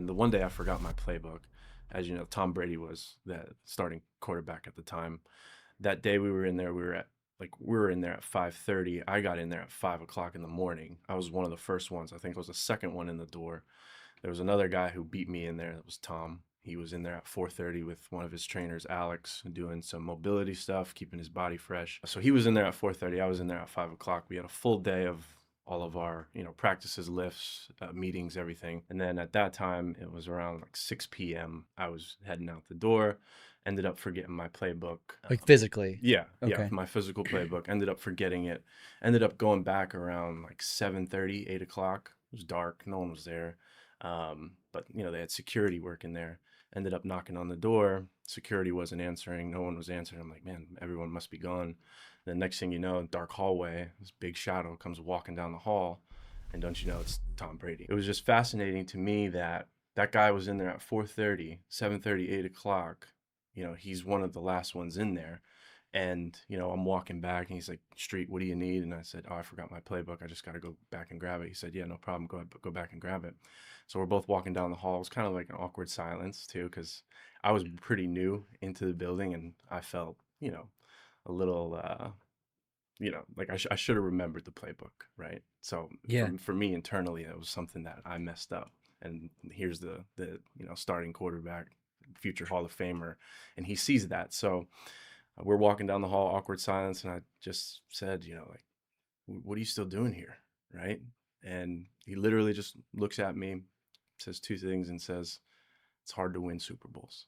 And the one day I forgot my playbook. As you know, Tom Brady was the starting quarterback at the time. That day we were in there, we were in there at 5:30. I got in there at 5 o'clock in the morning. I was one of the first ones. I think I was the second one in the door. There was another guy who beat me in there. That was Tom. He was in there at 4:30 with one of his trainers, Alex, doing some mobility stuff, keeping his body fresh. So he was in there at 4:30. I was in there at 5 o'clock. We had a full day of all of our, practices, lifts, meetings, everything. And then at that time, it was around like 6 p.m. I was heading out the door. Ended up forgetting my playbook. Like physically. Yeah, yeah, Okay. my physical playbook. Ended up forgetting it. Ended up going back around like 7:30, 8 o'clock. It was dark. No one was there. But they had security working there. Ended up knocking on the door. Security wasn't answering. No one was answering. I'm like, man, everyone must be gone. The next thing you know, dark hallway, this big shadow comes walking down the hall, and don't you know, it's Tom Brady. It was just fascinating to me that that guy was in there at 4:30, 7:30, 8 o'clock. He's one of the last ones in there. And, I'm walking back and he's like, Street, what do you need? And I said, oh, I forgot my playbook. I just got to go back and grab it. He said, yeah, no problem. Go back and grab it. So we're both walking down the hall. It was kind of like an awkward silence too, because I was pretty new into the building and I felt, a little, like I should have remembered the playbook, right? So Yeah. for me internally, it was something that I messed up. And here's the starting quarterback, future Hall of Famer, and he sees that. So we're walking down the hall, awkward silence, and I just said, like, what are you still doing here, right? And he literally just looks at me, says two things, and says, it's hard to win Super Bowls.